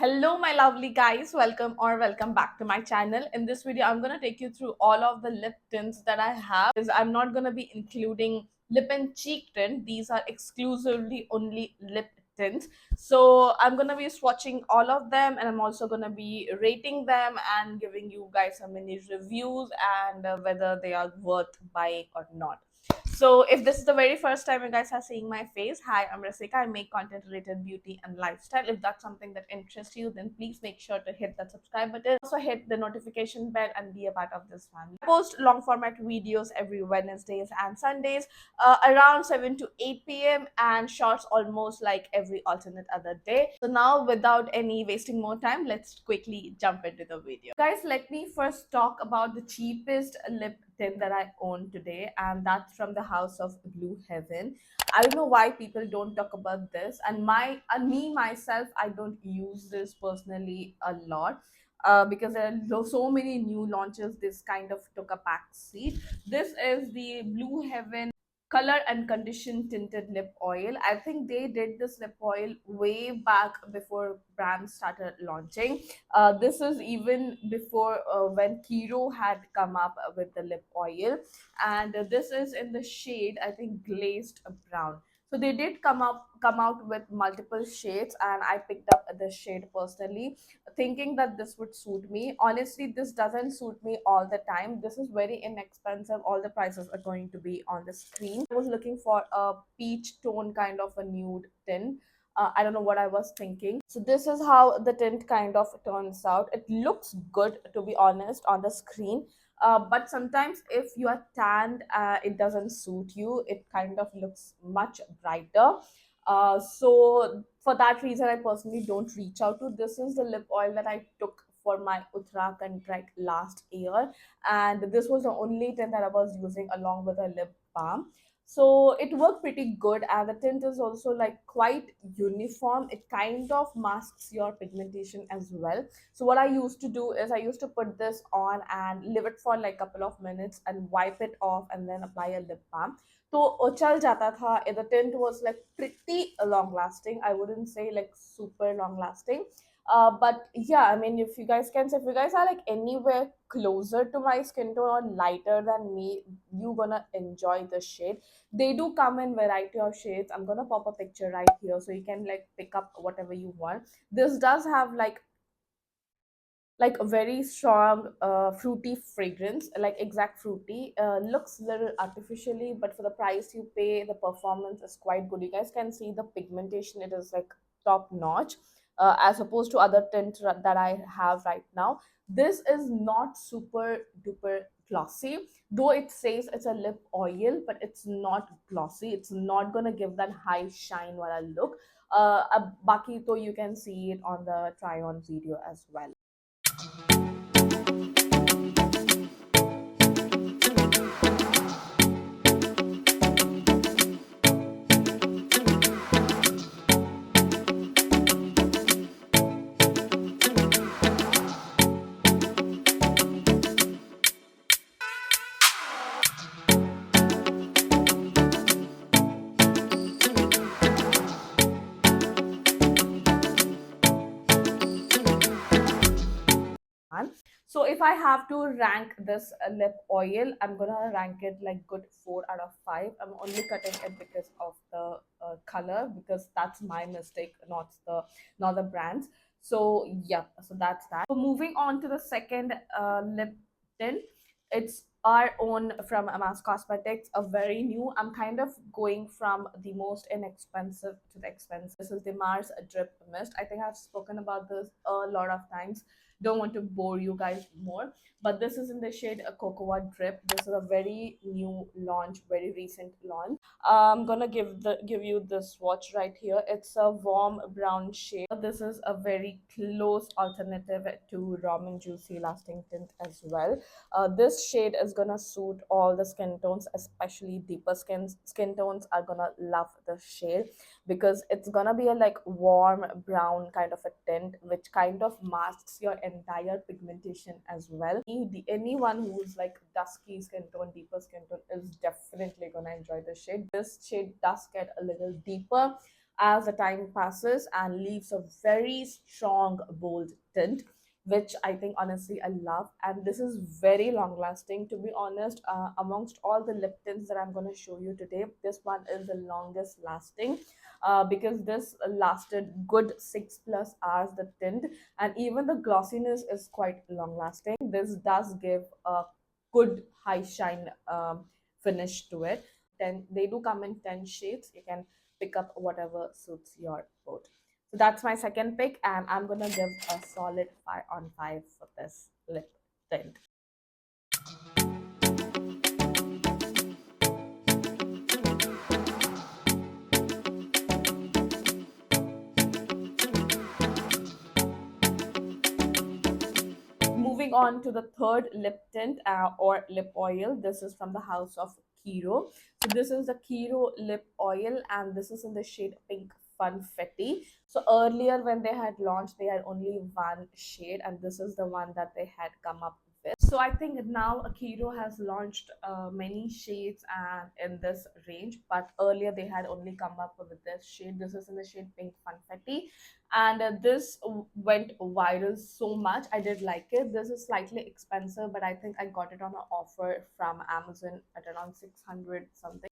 Hello my lovely guys, welcome back to my channel. In this video I'm going to take you through all of the lip tints that I have. I'm not going to be including lip and cheek tint. These are exclusively only lip tints. So I'm going to be swatching all of them, and I'm also going to be rating them and giving you guys some mini reviews and whether they are worth buying or not. So if this is the very first time you guys are seeing my face, hi, I'm Rasika. I make content related beauty and lifestyle. If that's something that interests you, then please make sure to hit that subscribe button. Also hit the notification bell and be a part of this family. I post long format videos every Wednesdays and Sundays around 7 to 8 p.m. and shorts almost like every alternate other day. So now without any wasting more time, let's quickly jump into the video. Guys, let me first talk about the cheapest lip tint that I own today, and that's from the house of Blue Heaven. I don't know why people don't talk about this, and me myself, I don't use this personally a lot. Because there are so many new launches, this kind of took a back seat. This is the Blue Heaven color and condition tinted lip oil. I think they did this lip oil way back before brands started launching. This is even before when Kiro had come up with the lip oil, and this is in the shade, I think, glazed brown. So they did come out with multiple shades, and I picked up this shade personally, thinking that this would suit me. Honestly, this doesn't suit me all the time. This is very inexpensive. All the prices are going to be on the screen. I was looking for a peach tone kind of a nude tint. I don't know what I was thinking. So this is how the tint kind of turns out. It looks good, to be honest, on the screen. But sometimes if you are tanned, it doesn't suit you. It kind of looks much brighter. So for that reason, I personally don't reach out to. This is the lip oil that I took for my Uttarakhand trek last year, and this was the only tint that I was using along with a lip balm. So it worked pretty good, and the tint is also like quite uniform. It kind of masks your pigmentation as well. So what I used to do is I used to put this on and leave it for like a couple of minutes and wipe it off and then apply a lip balm. तो चल जाता था. The tint was like pretty long lasting. I wouldn't say like super long lasting. But yeah, I mean, if you guys can say, if you guys are like anywhere closer to my skin tone or lighter than me, you gonna enjoy the shade. They do come in variety of shades. I'm gonna pop a picture right here so you can like pick up whatever you want. This does have like a very strong fruity fragrance, like exact fruity. Looks a little artificially, but for the price you pay, the performance is quite good. You guys can see the pigmentation, it is like top notch, as opposed to other tints that I have right now. This is not super duper glossy, though it says it's a lip oil, but it's not glossy. It's not gonna give that high shine while I look. Baki to you can see it on the try on video as well. So if I have to rank this lip oil, I'm gonna rank it like good 4 out of 5. I'm only cutting it because of the color, because that's my mistake, not the brands. So yeah, so that's that. So moving on to the second lip tint, it's our own from Amas Cosmetics, a very new. I'm kind of going from the most inexpensive to the expensive. This is the Mars Drip Mist. I think I've spoken about this a lot of times. Don't want to bore you guys more, but this is in the shade a Cocoa Drip. This is a very new launch, very recent launch. I'm gonna give you the swatch right here. It's a warm brown shade. This is a very close alternative to Ramen Juicy Lasting Tint as well. This shade is gonna suit all the skin tones, especially deeper skin tones are gonna love the shade, because it's gonna be a like warm brown kind of a tint which kind of masks your entire pigmentation as well. Anyone who's like dusky skin tone, deeper skin tone is definitely gonna enjoy the shade. This shade does get a little deeper, as the time passes and leaves a very strong, bold tint, which I think honestly I love. And this is very long lasting, to be honest. Amongst all the lip tints that I'm going to show you today, this one is the longest lasting, because this lasted good 6+ hours, the tint, and even the glossiness is quite long lasting. This does give a good high shine finish to it. 10, they do come in 10 shades. You can pick up whatever suits your mood. So that's my second pick, and I'm gonna give a solid 5 on 5 for this lip tint. Moving on to the third lip tint, or lip oil. This is from the house of Kiro. So this is the Kiro lip oil, and this is in the shade Pink Funfetti. So earlier when they had launched, they had only one shade, and this is the one that they had come up with. So I think now Kiro has launched many shades and in this range, but earlier they had only come up with this shade. This is in the shade Pink Funfetti, and this went viral so much. I did like it. This is slightly expensive, but I think I got it on an offer from Amazon at around 600 something.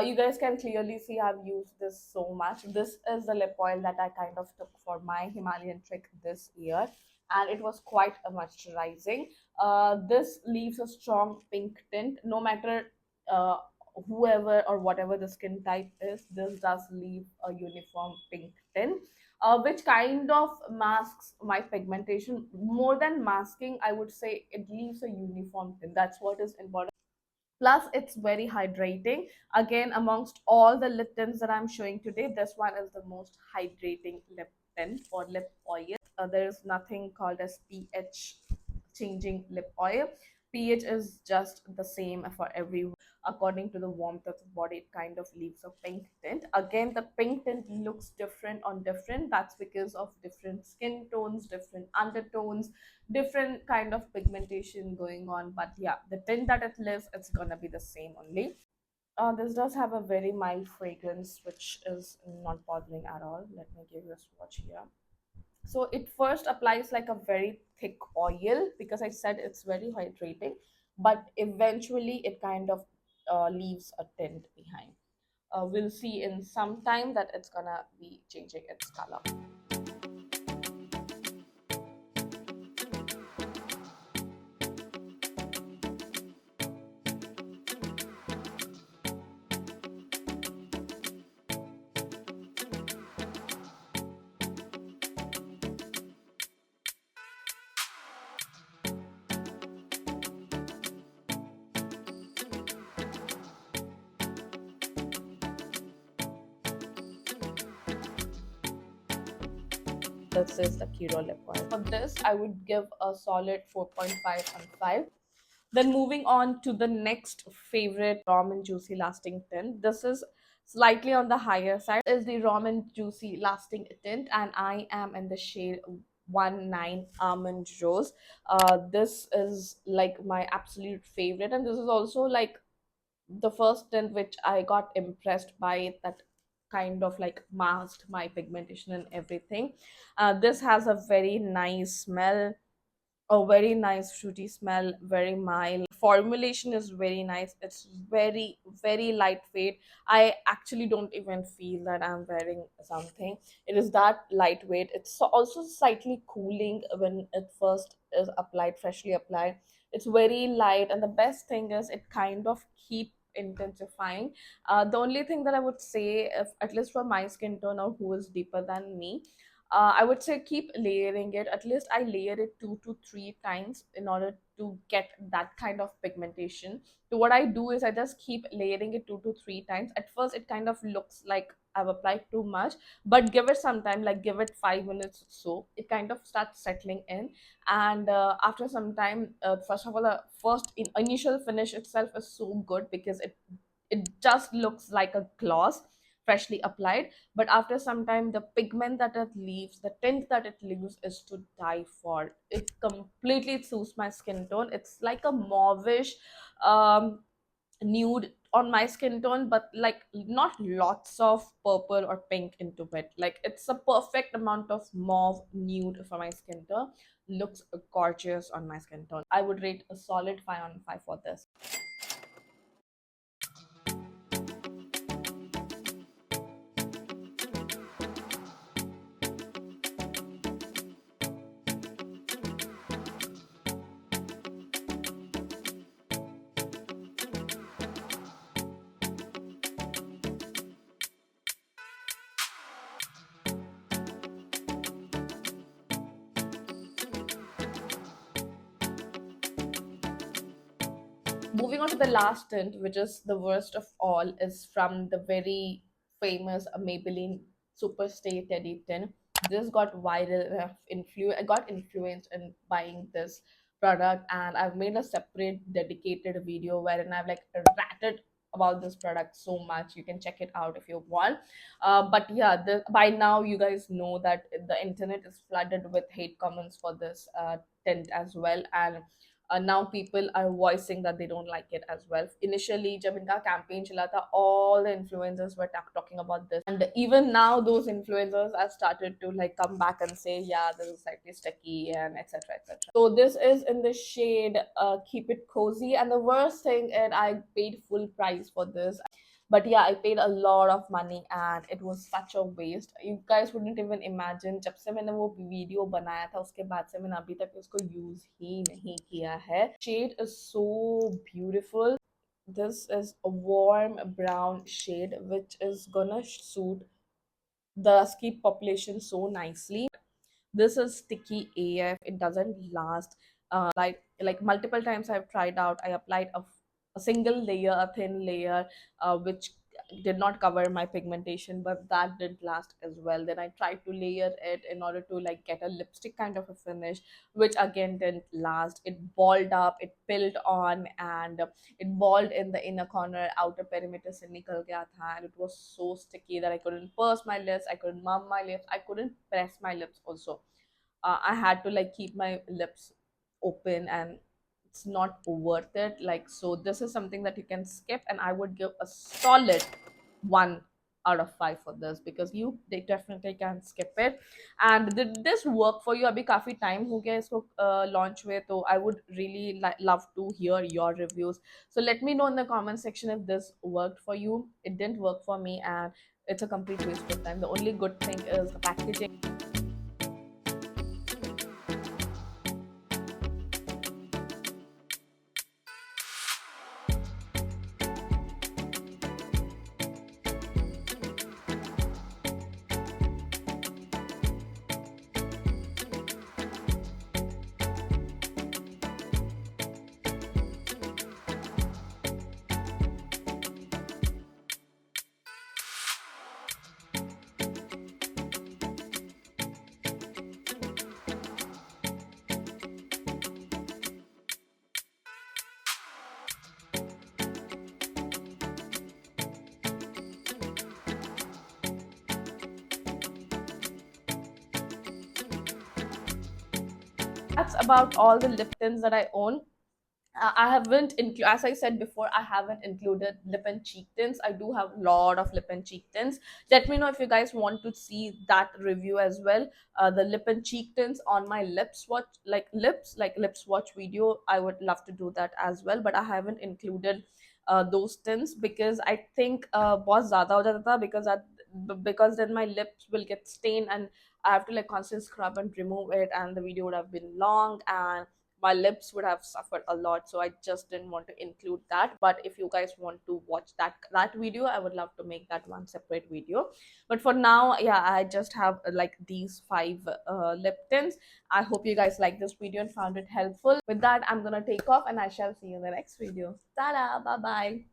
You guys can clearly see I've used this so much. This is the lip oil that I kind of took for my Himalayan trip this year, and it was quite a moisturizing. This leaves a strong pink tint, no matter uh, whoever or whatever the skin type is. This does leave a uniform pink tint, which kind of masks my pigmentation. More than masking, I would say it leaves a uniform tint. That's what is important. Plus, it's very hydrating. Again, amongst all the lip tints that I'm showing today, this one is the most hydrating lip tint or lip oil. There is nothing called as pH changing lip oil. pH is just the same for everyone. According to the warmth of the body, it kind of leaves a pink tint. Again, the pink tint looks different on different. That's because of different skin tones, different undertones, different kind of pigmentation going on. But yeah, the tint that it leaves, it's gonna be the same only. This does have a very mild fragrance, which is not bothering at all. Let me give you a swatch here. So it first applies like a very thick oil, because I said it's very hydrating, but eventually it kind of leaves a tint behind. We'll see in some time that it's gonna be changing its color. This is the Kiro lip oil. For this, I would give a solid 4.5 on 5. Then moving on to the next favorite Ramen Juicy Lasting Tint. This is slightly on the higher side. Is the Ramen Juicy Lasting Tint, and I am in the shade 19 Almond Rose. This is like my absolute favorite, and this is also like the first tint which I got impressed by, that kind of like masked my pigmentation and everything. This has a very nice smell, a very nice fruity smell, very mild. Formulation is very nice. It's very, very lightweight. I actually don't even feel that I'm wearing something. It is that lightweight. It's also slightly cooling when it first is applied, freshly applied. It's very light, and the best thing is it kind of keep intensifying. The only thing that I would say, if at least for my skin tone or who is deeper than me, I would say keep layering it. At least I layer it 2 to 3 times in order to get that kind of pigmentation. So what I do is I just keep layering it 2 to 3 times. At first, it kind of looks like I've applied too much, but give it some time, like give it 5 minutes or so. It kind of starts settling in, and after some time, first of all, the initial finish itself is so good because it just looks like a gloss freshly applied. But after some time, the pigment that it leaves, the tint that it leaves, is to die for. It completely suits my skin tone. It's like a mauvish, um nude on my skin tone, but like not lots of purple or pink into it. Like it's a perfect amount of mauve nude for my skin tone. Looks gorgeous on my skin tone. I would rate a solid 5 on 5 for this. Moving on to the last tint, which is the worst of all, is from the very famous Maybelline Superstay Teddy Tint. This got viral. I got influenced in buying this product, and I've made a separate dedicated video wherein I've like ratted about this product so much. You can check it out if you want. But yeah, by now you guys know that the internet is flooded with hate comments for this tint as well, and now people are voicing that they don't like it as well. Initially जब इनका campaign चला था, all the influencers were talking about this, and even now those influencers have started to like come back and say, yeah, this is slightly sticky and etc etc. So this is in the shade Keep It Cozy, and the worst thing is I paid full price for this. But yeah, I paid a lot of money and it was such a waste. You guys wouldn't even imagine, जब से मैंने वो video बनाया था उसके बाद से मैंने अभी तक उसको यूज ही नहीं किया है. Shade is so beautiful. This is a warm brown shade which is gonna suit the skin population so nicely. This is sticky AF. It doesn't last. Like multiple times I've tried out. I applied a single layer, a thin layer, which did not cover my pigmentation, but that did last as well. Then I tried to layer it in order to like get a lipstick kind of a finish, which again didn't last. It balled up, it pilled on, and it balled in the inner corner. Outer perimeter se nikal gaya tha, and it was so sticky that I couldn't purse my lips, I couldn't mum my lips, I couldn't press my lips also. I had to like keep my lips open, and it's not worth it. Like, so this is something that you can skip, and I would give a solid 1 out of 5 for this, because they definitely can skip it. And did this work for you? Abhi काफी time हो गया इसको launch हुए, तो I would really love to hear your reviews. So let me know in the comment section if this worked for you. It didn't work for me, and it's a complete waste of time. The only good thing is the packaging. That's about all the lip tints that I own. I haven't as I said before, I haven't included lip and cheek tints. I do have a lot of lip and cheek tints. Let me know if you guys want to see that review as well. The lip and cheek tints on my lip swatch, like lip swatch video. I would love to do that as well, but I haven't included those tints because I think बहुत ज़्यादा हो जाता था, because then my lips will get stained and I have to like constantly scrub and remove it, and the video would have been long and my lips would have suffered a lot. So I just didn't want to include that. But if you guys want to watch that video, I would love to make that one separate video. But for now, yeah, I just have like these 5 lip tints. I hope you guys like this video and found it helpful. With that, I'm gonna take off and I shall see you in the next video. Ta-da, bye bye.